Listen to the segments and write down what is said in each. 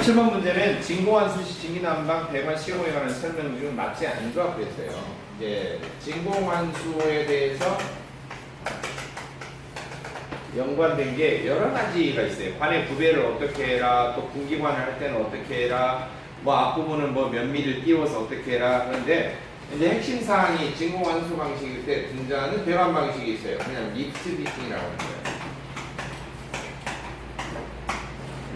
7번 문제는 진공한 수시 진기난방 배관 시공에 관한 설명 중 맞지 않은 것 그랬어요. 이제 진공환수에 대해서 연관된 게 여러 가지가 있어요. 관의 구배를 어떻게 해라, 또 분기관을 할 때는 어떻게 해라, 뭐 앞부분은 뭐 몇 미를 띄워서 어떻게 해라 하는데 이제 핵심 사항이 진공환수 방식일 때 등장하는 배관 방식이 있어요. 그냥 리프트 비팅이라고 하는 거예요.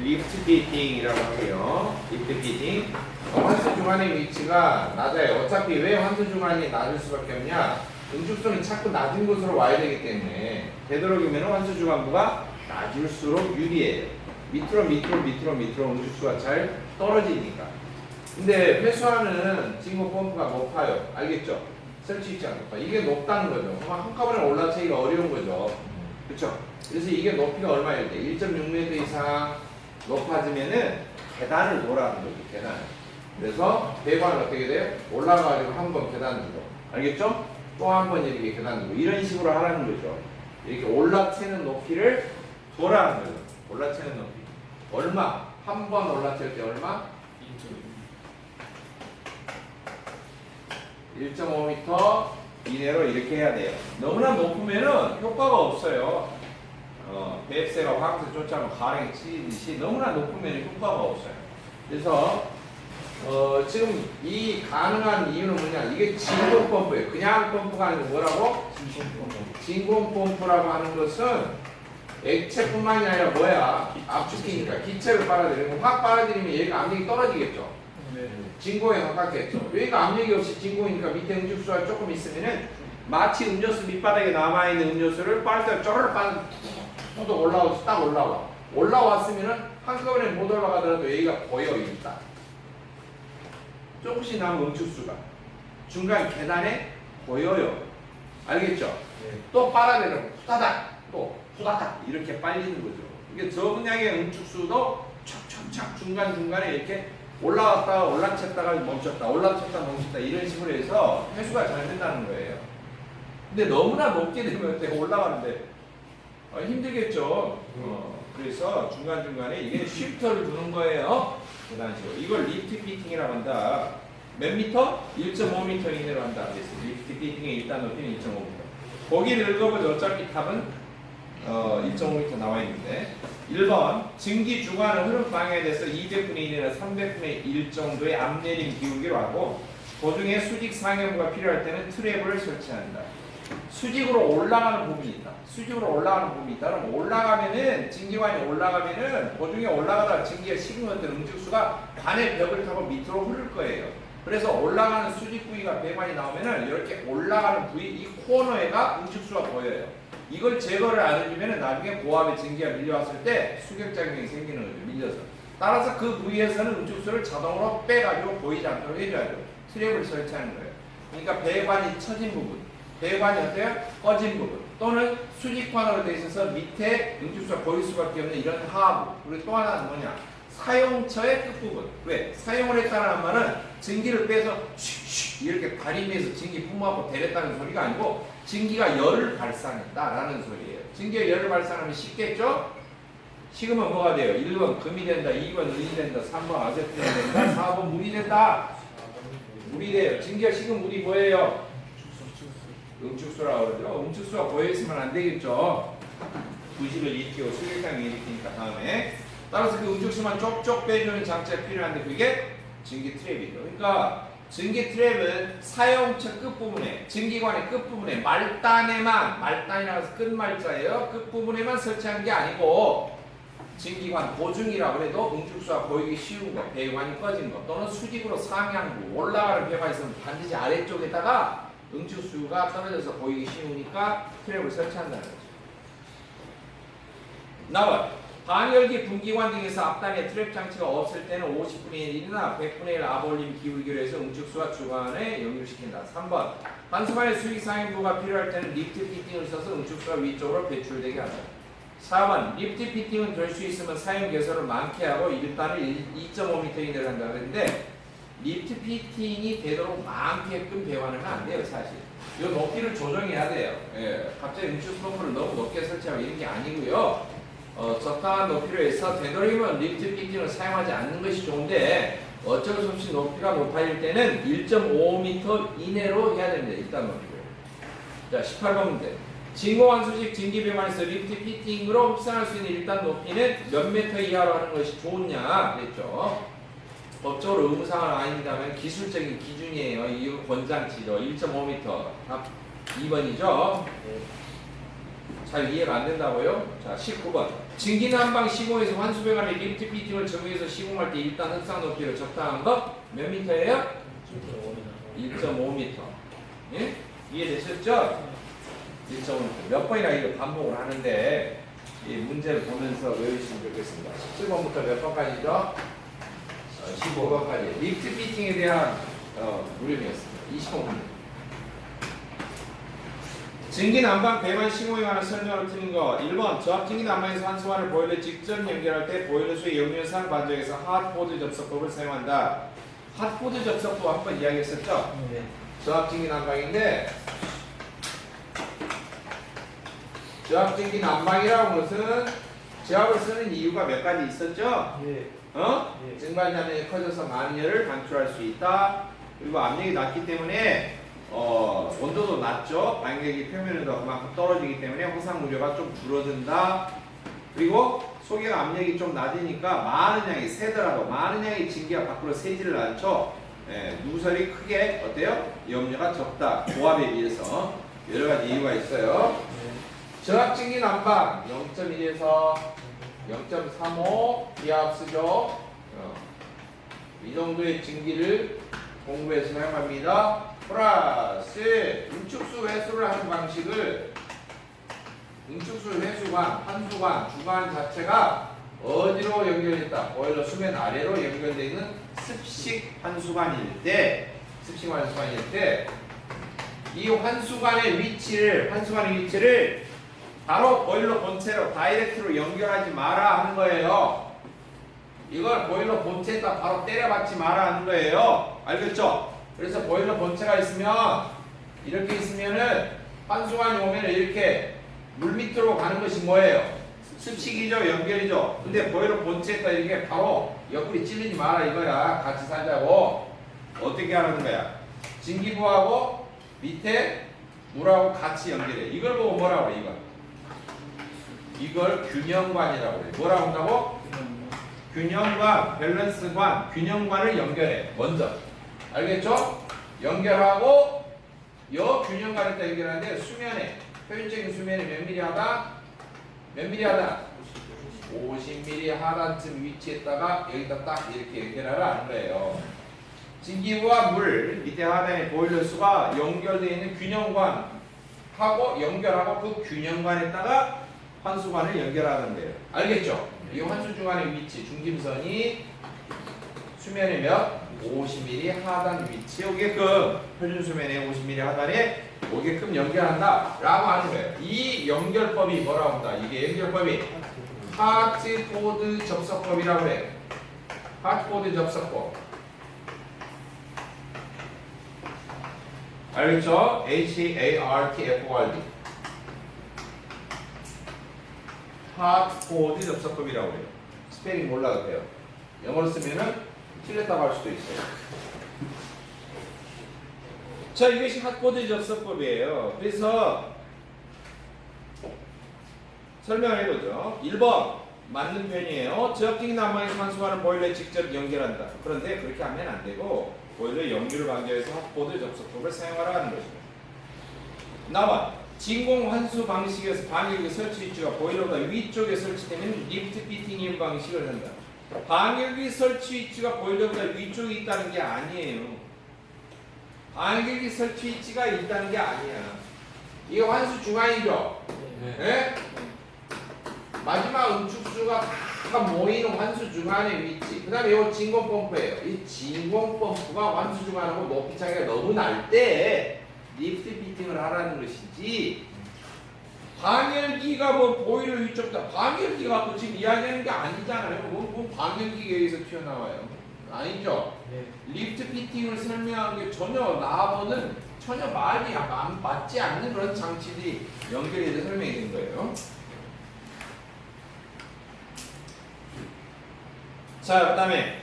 리프트 비팅이라고 하고요. 리프트 비팅. 환수 중간의 위치가 낮아요. 어차피 왜 환수 중간이 낮을 수밖에 없냐? 응축수는 자꾸 낮은 곳으로 와야 되기 때문에 되도록이면 환수 주간부가 낮을수록 유리해요. 밑으로 응축수가 잘 떨어지니까. 근데 회수하는 진공 펌프가 높아요. 알겠죠? 설치위치가 높아. 이게 높다는 거죠. 그럼 한꺼번에 올라차기가 어려운 거죠. 그렇죠? 그래서 이게 높이가 얼마일 때 1.6m 이상 높아지면은 계단을 놓으라는 거죠. 계단을. 그래서 배관을 어떻게 돼요? 올라가가지고 한 번 계단 주고. 알겠죠? 또 한 번 이렇게 계단 주고. 이런 식으로 하라는 거죠. 이렇게 올라채는 높이를 도라는 거죠. 올라채는 높이. 얼마? 한 번 올라챌 때 얼마? 1.5m 이내로 이렇게 해야 돼요. 너무나 높으면은 효과가 없어요. 배합세가 화학세 쫓아가면 가랭이 치듯이 너무나 높으면 효과가 없어요. 그래서 지금 이 가능한 이유는 뭐냐? 이게 진공 펌프예요. 그냥 펌프가 아니고 뭐라고? 진공 펌프라고 하는 것은 액체뿐만이 아니라 뭐야? 압축기니까 기체를 빨아들이고 확 빨아들이면 얘가 압력이 떨어지겠죠. 진공에 가깝겠죠. 여기가 압력이 없이 진공이니까 밑에 응축수가 조금 있으면은 마치 음료수 밑바닥에 남아있는 음료수를 빨대 쪼르르 빨아 또 올라와서 딱 올라와. 올라왔으면은 한꺼번에 못 올라가더라도 여기가 보여 있다. 조금씩 남은 응축수가 중간 계단에 보여요. 알겠죠? 네. 또 빨아내는 후다닥 또 후다닥 이렇게 빨리는 거죠. 이게 적은 양의 응축수도 촥촥촥 중간중간에 이렇게 올라왔다가 올라쳤다가 멈췄다 올라쳤다 멈췄다 이런 식으로 해서 회수가 잘 된다는 거예요. 근데 너무나 높게 되면 올라가는데 힘들겠죠. 그래서 중간중간에 이게 쉼터를 두는 거예요. 그런 식으로. 이걸 리프트 비팅이라고 한다. 몇 미터? 1.5m 이내로 한다. 그래서 리프트 비팅의 일단 높이는 1.5m. 거기를 읽어보죠. 어차피 답은 1.5m 나와 있는데 1번 증기 주관은 흐름 방향에 대해서 200분의 1이나 300분의 1 정도의 앞내림 기울기로 하고 도중에 수직 상형부가 필요할 때는 트랩을 설치한다. 수직으로 올라가는 부분이 있다. 수직으로 올라가는 부분이 있다. 그럼 올라가면은 증기관이 올라가면은 도중에 올라가다가 증기가 식은 것들 응축수가 관의 벽을 타고 밑으로 흐를 거예요. 그래서 올라가는 수직 부위가 배관이 나오면은 이렇게 올라가는 부위 이 코너에가 응축수가 보여요. 이걸 제거를 안 해주면은 나중에 고압의 증기가 밀려왔을 때 수격작용이 생기는 거죠. 밀려서. 따라서 그 부위에서는 응축수를 자동으로 빼가지고 보이지 않도록 해줘야죠. 트랩을 설치하는 거예요. 그러니까 배관이 처진 부분. 배관이 어때요? 꺼진 부분 또는 수직관으로 되어 있어서 밑에 응축수가 보일 수밖에 없는 이런 하부. 그리고 또 하나는 뭐냐? 사용처의 끝부분. 왜? 사용을 했다는 말은 증기를 빼서 슉슉 이렇게 다리미에서 증기 뿜어갖고 데렸다는 소리가 아니고 증기가 열을 발산했다라는 소리예요. 증기가 열을 발산하면 식겠죠? 식으면 뭐가 돼요? 1번 금이 된다, 2번 은이 된다, 3번 아세트가 된다, 4번 물이 된다. 물이 돼요. 증기가 식은 물이 뭐예요? 응축수라고 그러죠. 응축수가 보여있으면 안 되겠죠. 부식을 일으키고 수격장을 일으키니까 다음에. 따라서 그 응축수만 쪽쪽 빼주는 장치가 필요한데 그게 증기 트랩이죠. 그러니까 증기 트랩은 사용처 끝부분에, 증기관의 끝부분에 말단이라고 해서 끝말자예요. 끝부분에만 설치한 게 아니고 증기관 보중이라고 해도 응축수가 보이기 쉬운 거, 배관이 꺼진 거 또는 수직으로 상향부 올라가는 배가 있으면 반드시 아래쪽에다가 응축수가 떨어져서 보이기 쉬우니까 트랩을 설치한다는 거죠. 나와 반열기 분기관 등에서 앞단에 트랩 장치가 없을 때는 50분의 1이나 100분의 1 아볼림 기울기로 해서 응축수와 주관에 연결시킨다. 3번 한순간에 수직 상행부가 필요할 때는 리프트 피팅을 써서 응축수가 위쪽으로 배출되게 한다. 4번 리프트 피팅은 될 수 있으면 사용 개수를 많게 하고 일단은 2.5m 이내로 한다. 그런데 리프트 피팅이 되도록 많게끔 배관을 하면 안 돼요. 사실 이 높이를 조정해야 돼요. 예, 갑자기 응축수 펌프를 너무 높게 설치하고 이런 게 아니고요. 적당한 높이로 해서 되도록이면 리프트 피팅을 사용하지 않는 것이 좋은데 어쩔 수 없이 높이가 높아질 때는 1.5m 이내로 해야 됩니다. 일단 높이고요. 자, 18번 문제. 진공환수식 진기배관에서 리프트 피팅으로 흡수할 수 있는 일단 높이는 몇 미터 이하로 하는 것이 좋냐 그랬죠. 법적으로 의무사항은 아닙니다만 기술적인 기준이에요. 이거 권장치죠. 1.5m. 답 2번이죠. 잘 이해가 안 된다고요? 자, 19번. 진기난방 시공에서 환수배관의 리프트 피팅을 적용해서 시공할 때 일단 흡상 높이를 적당한 것 몇 미터예요? 1.5m. 예? 이해되셨죠? 1.5m. 몇 번이나 이거 반복을 하는데 이 문제를 보면서 외우시면 좋겠습니다. 17번부터 몇 번까지죠? 15번까지. 리프트 피팅에 대한 물음이었습니다. 20번 문제. 증기난방 배관 시공에 관한 설명을 드린 거 1번 저압 증기난방에서 환수관을 보일러에 직접 연결할 때 보일러수의 역류상 반적에서 핫보드 접속법을 사용한다. 핫보드 접속법 한번 이야기했었죠? 네. 저압 증기난방인데 저압 증기난방이라고 하는 것은 저압을 쓰는 이유가 몇 가지 있었죠? 예. 예. 증발자면이 커져서 많은 열을 방출할 수 있다. 그리고 압력이 낮기 때문에 온도도 낮죠. 반격이 표면에도 그만큼 떨어지기 때문에 화상 우려가 좀 줄어든다. 그리고 속에 압력이 좀 낮으니까 많은 양이 새더라도 많은 양의 증기가 밖으로 새지를 않죠. 누설이 크게 어때요? 염료가 적다. 고압에 비해서 여러 가지 이유가 있어요. 저압 증기 난방 0.1에서 0.35 기압수죠. 이 정도의 증기를 공부해서 사용합니다. 플러스 응축수 회수를 하는 방식을 응축수 회수관, 환수관, 주관 자체가 어디로 연결됐다? 보일러 수면 아래로 연결되어 있는 습식 환수관일 때 이 환수관의 위치를 바로 보일러 본체로 다이렉트로 연결하지 마라 하는 거예요. 이걸 보일러 본체에다 바로 때려박지 마라 하는 거예요. 알겠죠? 그래서 보일러 본체가 있으면 이렇게 있으면은 환수관이 오면 이렇게 물 밑으로 가는 것이 뭐예요? 습식이죠, 연결이죠. 근데 보일러 본체에다 이렇게 바로 옆구리 찔리지 마라 이거야. 같이 살자고. 어떻게 하는 거야? 진기부하고 밑에 물하고 같이 연결해. 이걸 보고 뭐라고 그래? 이걸 균형관이라고 그래. 뭐라고 한다고? 균형관, 밸런스관, 균형관을 연결해. 먼저. 알겠죠? 연결하고 요 균형관을 딱 연결하는데 수면에 표현적인 수면에 몇 미리 하단? 몇 미리 하단? 50mm 하단쯤 위치에다가 여기다 딱 이렇게 연결하라 하는 거예요. 진기부와 물 밑에 하단에 보일러수가 연결되어 있는 균형관하고 연결하고 그 균형관에다가 환수관을 연결하는 거예요. 알겠죠? 이 환수 중간의 위치 중심선이 수면의 몇? 50mm 하단 위치에 오게끔 표준 수면의 50mm 하단에 오게끔 연결한다 라고 하는 거예요. 이 연결법이 뭐라고 한다? 이게 연결법이 하트보드 접속법이라고 해요. 하트보드 접속법. 알겠죠? HARTFORD 하트보드 접속법이라고 해요. 스페링 몰라도 돼요. 영어로 쓰면은 틀렸다고 할 수도 있어요. 자, 이것이 핫보드 접속법이에요. 그래서 설명을 해보죠. 1번 맞는 표현이에요. 저압증기 난방에서 환수관을 보일러에 직접 연결한다. 그런데 그렇게 하면 안 되고 보일러 연기를 방지해서 핫보드 접속법을 사용하라 하는 것입니다. 나와 진공 환수 방식에서 방열기 설치 위치가 보일러보다 위쪽에 설치되면 리프트 피팅인 방식을 한다. 방열기 설치 위치가 보일러보다 위쪽에 있다는 게 아니에요. 방열기 설치 위치가 있다는 게 아니야. 이게 환수 중앙이죠? 네? 마지막 응축수가 다 모이는 환수 중앙의 위치. 그 다음에 이 진공 펌프예요. 이 진공 펌프가 환수 중앙하고 높이 차이가 너무 날 때 리프트 피팅을 하라는 것이지. 방열기가 뭐 보일러 위쪽다. 방열기가 뭐 지금 이야기하는 게 아니잖아요. 뭐 방열기가 여기서 튀어나와요. 아니죠? 네. 리프트 피팅을 설명하는 게 전혀 나하고는 전혀 말이 맞지 않는 그런 장치들이 연결이 돼서 설명이 된 거예요. 자, 그 다음에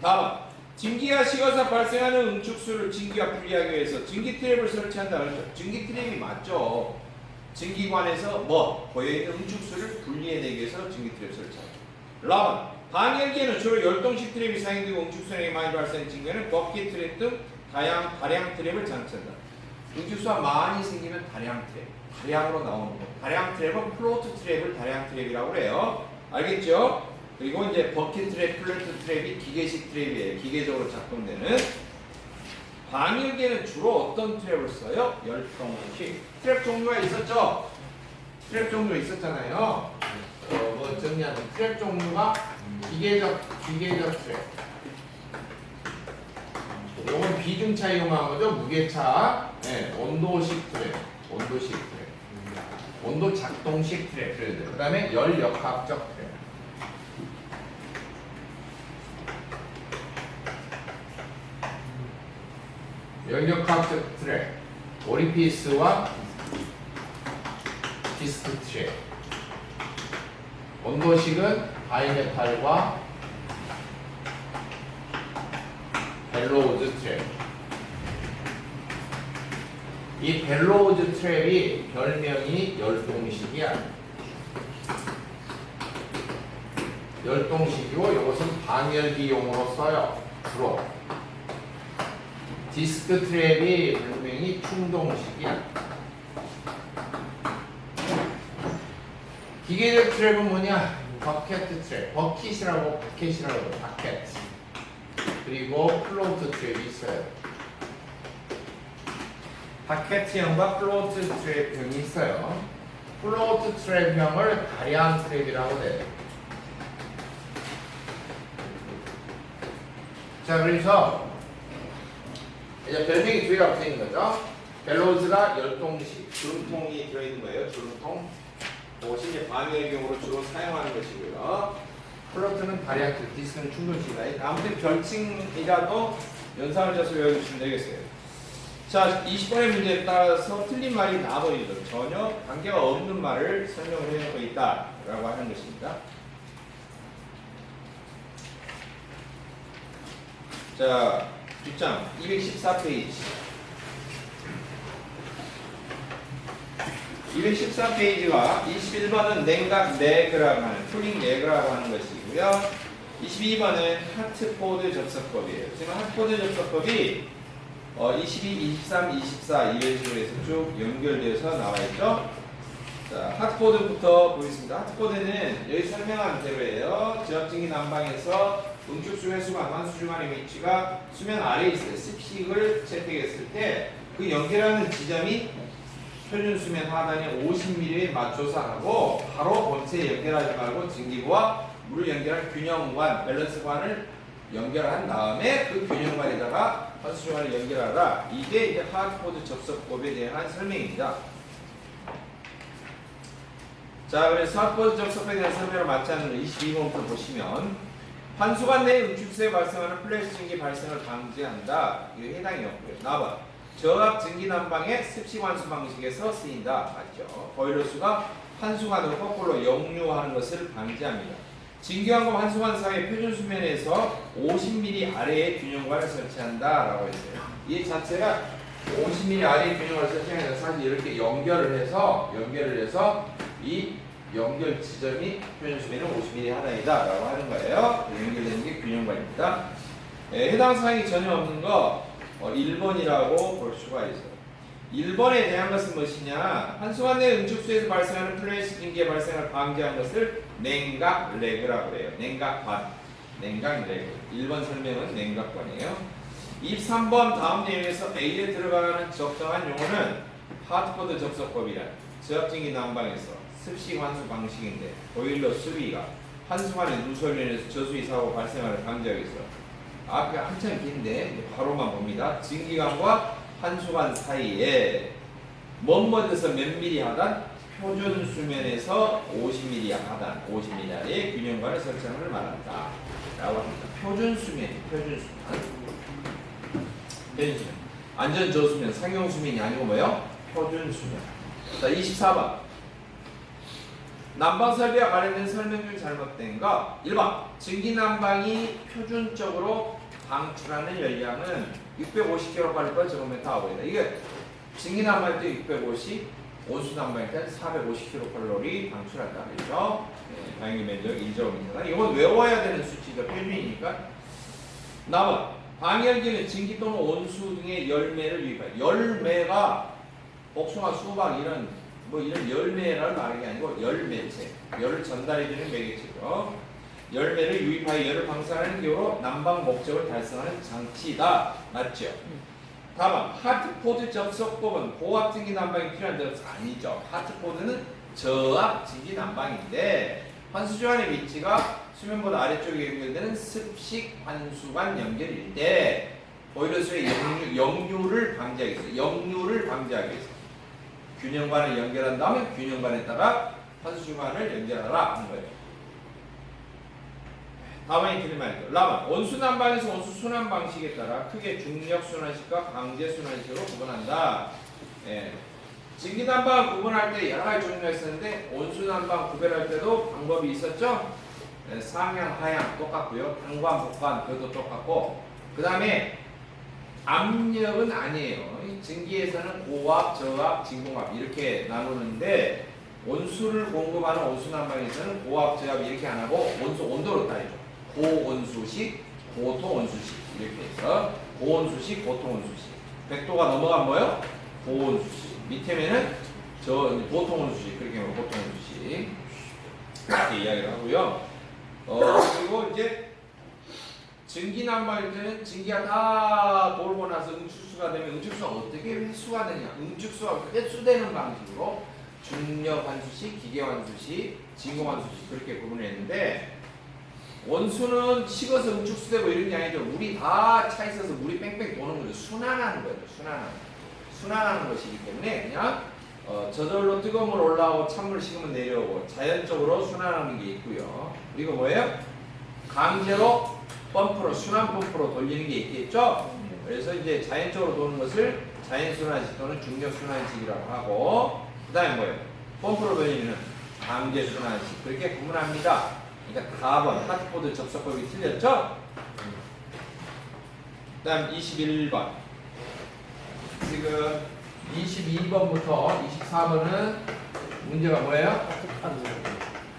다음 증기가 식어서 발생하는 응축수를 증기와 분리하기 위해서 증기 트랩을 설치한다 그랬죠. 증기 트랩이 맞죠. 증기관에서 고여있는 응축수를 분리해내기 위해서 증기 트랩 설치하죠. 라면 방열기에는 주로 열동식 트랩이 사용되고 응축수량이 많이 발생하는 증기에는 버킷 트랩 등 다량 트랩을 장치한다. 응축수가 많이 생기면 다량 트랩, 다량으로 나오는 거. 다량 트랩은 플로트 트랩을 다량 트랩이라고 그래요. 알겠죠? 그리고 이제 버킷 트랩, 플로트 트랩이 기계식 트랩이에요. 기계적으로 작동되는. 방열기에는 주로 어떤 트랩을 써요? 열동식. 트랩 종류가 있었죠? 트랩 종류가 있었잖아요. 정리하는 트랩 종류가 기계적 트랩. 이건 비중차 이용한 거죠. 무게차. 네, 온도식 트랩. 온도 작동식 트랩. 그 다음에 열 역학적 트랩. 열역학적 트랩, 오리피스와 디스크 트랩. 온도식은 바이메탈과 벨로우즈 트랩. 이 벨로우즈 트랩이 별명이 열동식이야. 열동식이고 이것은 방열기용으로 써요. 주로. 디스크 트랩이 별명이 충동식이야. 기계적 트랩은 뭐냐? 버켓 트랩. 버킷이라고 버켓. 그리고 플로트 트랩이 있어요. 바켓형과 플로트 트랩형이 있어요. 플로트 트랩형을 다량 트랩이라고 해요. 자, 그래서 이제 별명이 두 개가 붙어있는 거죠. 벨로우즈가 열동식, 주름통이 들어있는 거예요. 주름통. 그것이 이제 방열경으로 주로 사용하는 것이고요. 플로트는 다량 트랩, 디스크는 충동식이다. 아무튼 별칭이라도 연상을 져서 외워주시면 되겠어요. 자, 20번의 문제에 따라서 틀린 말이 나와버리죠. 전혀 관계가 없는 말을 설명을 해놓고 있다라고 하는 것입니다. 자, 6장 214페이지. 214페이지와 21번은 냉각 레그라고 하는 쿨링 레그라고 하는 것이고요. 22번은 하트포드 접속법이에요. 지금 하트포드 접속법이 22, 23, 24 이런 식으로 해서 쭉 연결되어서 나와 있죠. 자, 하트포드부터 보겠습니다. 하트포드는 여기 설명한 대로예요. 지압증기 난방에서 응축수 회수관, 환수주관의 위치가 수면 아래에 있어요. 습식을 채택했을 때 그 연결하는 지점이 표준 수면 하단에 50mm에 맞춰서 하고 바로 본체에 연결하지 말고 증기부와 물을 연결한 균형관, 밸런스관을 연결한 다음에 그 균형관에다가 환수주관을 연결하라. 이게 이제 하트포드 접속법에 대한 설명입니다. 자, 그래서 하트포드 접속법에 대한 설명을 맞지 않는 22번부터 보시면 환수관 내 응축수에 발생하는 플래시 증기 발생을 방지한다. 이게 해당이 없고요. 나봐. 저압 증기 난방의 습식 환수 방식에서 쓰인다. 맞죠? 보일러수가 환수관으로 거꾸로 역류하는 것을 방지합니다. 증기관과 환수관 사이의 표준 수면에서 50mm 아래의 균형관을 설치한다 라고 했어요. 이 자체가 50mm 아래의 균형관을 설치하는 사실 이렇게 연결을 해서 이 연결 지점이 표준 수면은 50mm 하나이다 라고 하는 거예요. 연결되는 게 균형관입니다. 해당 사항이 전혀 없는 거 1번이라고 볼 수가 있어요. 1번에 대한 것은 무엇이냐? 환수관 내 응축수에서 발생하는 플래시 증기의 발생을 방지한 것을 냉각 레그라고 해요. 냉각 레그. 1번 설명은 냉각관이에요. 23번 다음 내용에서 A에 들어가는 적정한 용어는 하트포드 접속법이란 저압증기 난방에서 습식 환수 방식인데 보일러 수리가 환수관의 누설면에서 저수위 사고 발생을 방지하기 위해서 앞에 한참 긴데 바로만 봅니다. 증기관과 환수관 사이에 뭐뭐에서 몇 미리 하단? 표준 수면에서 50mm 하단, 50mm 아래의 균형관을 설치하는 걸 말한다. 라고 합니다. 표준 수면. 안전 저수면, 상용 수면이 아니고 뭐요? 표준 수면. 자, 24번. 난방 설비와 관련된 설명 중 잘못된 거 1번. 증기난방이 표준적으로 방출하는 열량은 650kcal 제곱미터 아워이다. 이게 증기난방일 때 650, 온수난방일 때 450kcal 방출한다. 그렇죠? 네, 방위 면적 1제곱미터다. 이건 외워야 되는 수치죠. 표준이니까. 다음, 방열기는 증기 또는 온수 등의 열매를 유입하여. 열매가 복숭아, 수박 이런 열매를 말하는 게 아니고 열매체, 열을 전달해주는 매개체죠. 열매를 유입하여 열을 방사하는 기호로 난방 목적을 달성하는 장치다. 맞죠? 다만 하트포드 접속법은 고압 증기 난방이 필요한 적 아니죠. 하트포드는 저압 증기 난방인데 환수주환의 위치가 수면보다 아래쪽에 연결되는 습식 환수관 연결일 때 보일러수의 역류를 방지하기 위해서 균형관을 연결한 다음에 균형관에다가 환수주관을 연결하라 하는 거예요. 다음에 틀린 말이죠. 라마 온수난방에서 온수순환 방식에 따라 크게 중력순환식과 강제순환식으로 구분한다. 예. 증기난방 구분할 때 여러 가지 종류가 있었는데 온수난방 구별할 때도 방법이 있었죠. 예, 상향, 하향 똑같고요. 상관, 복관 그것도 똑같고 그 다음에 압력은 아니에요. 증기에서는 고압, 저압, 진공압 이렇게 나누는데 온수를 공급하는 온수난방에서는 고압, 저압 이렇게 안 하고 온도로 따지죠. 고온수식, 고통온수식 이렇게 해서 고온수식, 고통온수식 100도가 넘어간 뭐요? 고온수식 밑에면은 보통온수식 그렇게 하면 보통온수식 이렇게 이야기를 하고요. 그리고 이제 증기난방일 때는 증기가 다 돌고 나서 응축수가 되면 응축수가 어떻게 회수가 되냐? 응축수가 회수되는 방식으로 중력환수식, 기계환수식, 진공환수식 그렇게 구분을 했는데 원수는 식어서 응축수되고 이런 게 아니죠. 물이 다 차 있어서 물이 뺑뺑 도는 거죠. 순환하는 거죠. 순환하는 것이기 때문에 그냥 저절로 뜨거운 물 올라오고 찬물 식으면 내려오고 자연적으로 순환하는 게 있고요. 그리고 뭐예요? 강제로 펌프로 순환 펌프로 돌리는 게 있겠죠. 그래서 이제 자연적으로 도는 것을 자연순환식 또는 중력순환식이라고 하고 그 다음에 뭐예요? 펌프로 돌리는 강제순환식 그렇게 구분합니다. 그러니까 4번 하트포드 접속법이 틀렸죠? 그 다음 21번 지금 22번부터 24번은 문제가 뭐예요?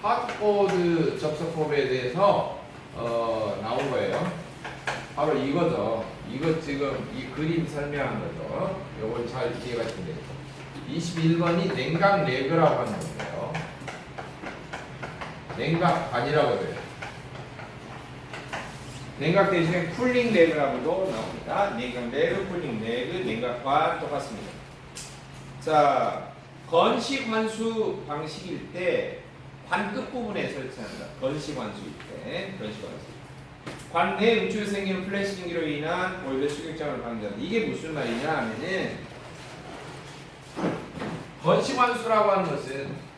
하트포드 접속법에 대해서 나온 거예요. 바로 이거죠. 이거 지금 이 그림 설명한 거죠. 요걸 잘 이해가 되면 21번이 냉각 레그라고 하는 건데요. 냉각관이라고 해요. 냉각 대신에 쿨링 레그라고도 나옵니다. 냉각 레그, 쿨링 레그, 냉각관 똑같습니다. 자, 건식 환수 방식일 때 관 끝부분에 설치한다. 건식 환수일 때 건식 환수. 관 내 응축에서 생기는 플래시 증기로 인한 보일러 수격장을 방지한다. 이게 무슨 말이냐 하면은 건식 환수라고 하는 것은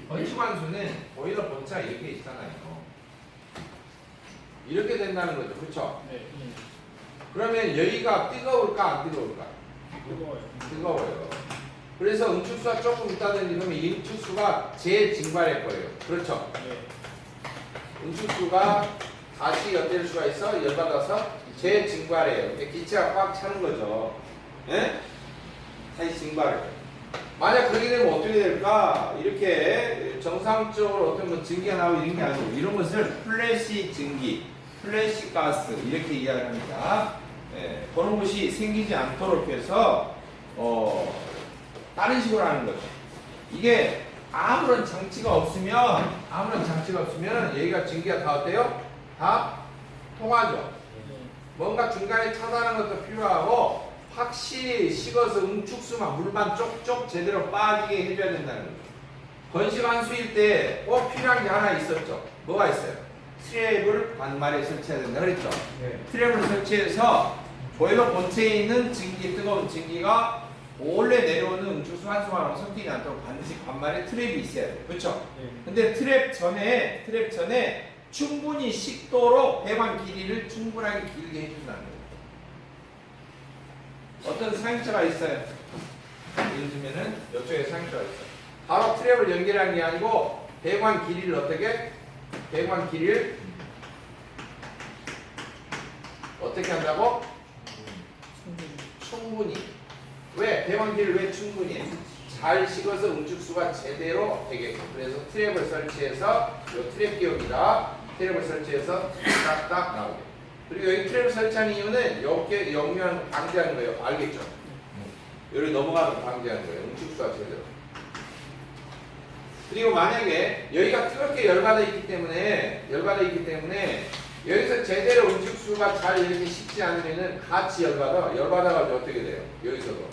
건식환수는 보일러 본체가 이렇게 있잖아요. 이렇게 된다는 거죠. 그렇죠? 네. 그러면 여기가 뜨거울까 안 뜨거울까? 뜨거워요. 뜨거워요. 그래서 응축수가 조금 있다든지 그러면 이 응축수가 재증발할 거예요. 그렇죠? 네. 응축수가 다시 어떨 수가 있어? 열받아서 재증발해요. 기체가 꽉 차는 거죠. 예? 다시 증발해요. 만약 그렇게 되면 어떻게 될까? 이렇게 정상적으로 어떤 뭐 증기가 나오고 이런 게 아니고 이런 것을 플래시 증기, 플래시 가스 이렇게 이야기를 합니다. 예, 그런 것이 생기지 않도록 해서 다른 식으로 하는 거죠. 이게 아무런 장치가 없으면 여기가 증기가 다 어때요? 다 통하죠. 뭔가 중간에 차단하는 것도 필요하고 확실히 식어서 응축수만 물만 쪽쪽 제대로 빠지게 해줘야 된다는 거죠. 건식환수일 때 꼭 필요한 게 하나 있었죠. 뭐가 있어요? 트랩을 관말에 설치해야 된다 그랬죠. 네. 트랩을 설치해서 보일러 본체에 있는 증기, 뜨거운 증기가 원래 내려오는 응축수 환수관하고 섞이지 않도록 반드시 관말에 트랩이 있어야 돼요. 그렇죠? 네. 근데 트랩 전에 충분히 식도록 배관 길이를 충분하게 길게 해준다는 거예요. 어떤 상위처가 있어요. 예를 들면은 이쪽에 상위처가 있어. 바로 트랩을 연결한 게 아니고 배관 길이를 어떻게? 배관 길이를 어떻게 한다고? 충분히. 왜? 배관 길이를 왜 충분히 해? 잘 식어서 응축수가 제대로 되게끔. 그래서 트랩을 설치해서 이 트랩 기업이다. 트랩을 설치해서 딱딱 나오게. 그리고 여기 트랩을 설치한 이유는 여기에 역류하는 거 방지하는 거예요. 알겠죠? 여기 넘어가는 거 방지하는 거예요. 응축수가 제대로. 그리고 만약에 여기가 뜨겁게 열받아 있기 때문에 여기서 제대로 응축수가 잘 이렇게 식지 않으면은 같이 열받아가지고 어떻게 돼요? 여기서도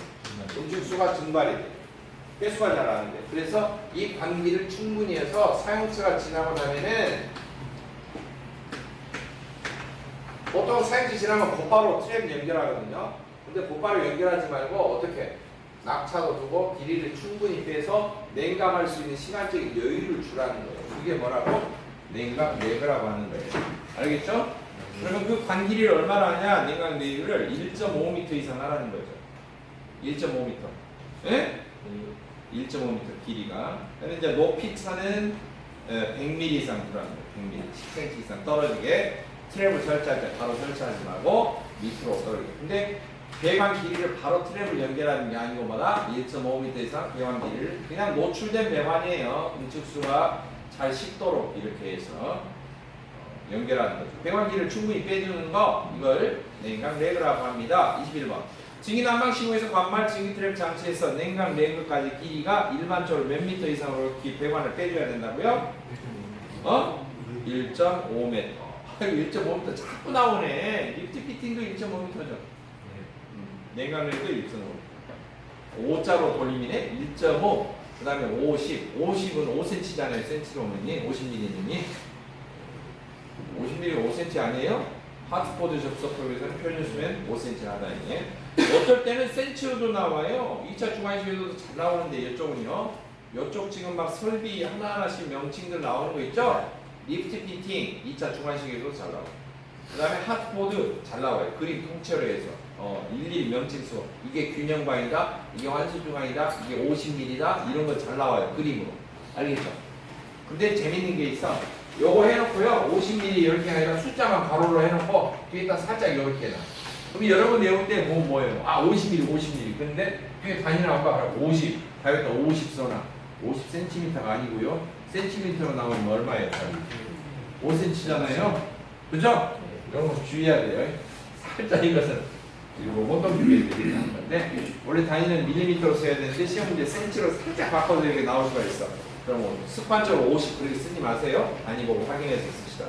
응축수가 증발이 돼요. 회수가 잘 안 돼. 그래서 이 관기를 충분히 해서 사용처가 지나고 나면은 보통 사용처 지나면 곧바로 트랩 연결하거든요. 근데 곧바로 연결하지 말고 어떻게? 낙차도 두고 길이를 충분히 빼서 냉각할 수 있는 시간적인 여유를 주라는 거예요. 그게 뭐라고? 냉각 레그라고 하는 거예요. 알겠죠? 그러면 그 관길이를 얼마나 하냐? 냉각 레그를 1.5m 이상 하라는 거죠. 1.5m. 예? 1.5m 길이가. 근데 이제 높이 차는 100mm 이상 들어가는 거예요. 100mm. 10cm 이상 떨어지게 트랩을 설치할 때 바로 설치하지 말고 밑으로 떨어지게. 근데 배관 길이를 바로 트랩을 연결하는 게 아니고 뭐다? 1.5m 이상 배관 길이를 그냥 노출된 배관이에요. 응축수가 잘 식도록 이렇게 해서 연결하는 거죠. 배관 길이를 충분히 빼주는 거 이걸 냉각 레그라고 합니다. 21번. 증기난방 시공에서 관말 증기 트랩 장치에서 냉각 레그까지 길이가 일반적으로 몇 미터 이상으로 배관을 빼줘야 된다고요? 1.5m. 1.5m 자꾸 나오네. 리프트 피팅도 1.5m죠. 냉각력도 1.5. 5자로 돌림이네. 1.5. 그 다음에 50. 50은 5cm잖아요. 센치로 오면이. 50mm님이. 50mm 5cm 아니에요? 하트포드 접속법에서는 표현 쓰면 5cm 하다니. 어떨 때는 센치로도 나와요. 2차 주관식에서도 잘 나오는데 이쪽은요. 이쪽 지금 막 설비 하나하나씩 명칭들 나오는 거 있죠? 리프트 피팅 2차 주관식에서도 잘 나와요. 그 다음에 하트보드 잘 나와요. 그림 통째로 해서 일일이 명칭수 이게 균형방이다, 이게 환수중앙이다, 이게 50mm다 이런 거 잘 나와요. 그림으로. 알겠죠? 근데 재밌는 게 있어. 요거 해놓고요 50mm 이렇게 아니라 숫자만 가로로 해놓고 뒤에다 살짝 이렇게 해놔. 그럼 여러분 외울 때 뭐예요? 아 50mm 근데 뒤에 단위를 안 봐. 50 다이어트 50 써놔. 50cm가 아니고요 센티미터로 나오면 얼마예요? 5cm잖아요. 그죠? 이런 거 주의해야 돼요. 살짝 이것은 로봇동 준비해드리는 건데 원래 단위는 밀리미터로 써야 되는데 시험 문제 센치로 살짝 바꿔서 이렇게 나올 수가 있어. 그럼 습관적으로 50 그렇게 쓰지 마세요. 단위 보고 확인해서 쓰시라.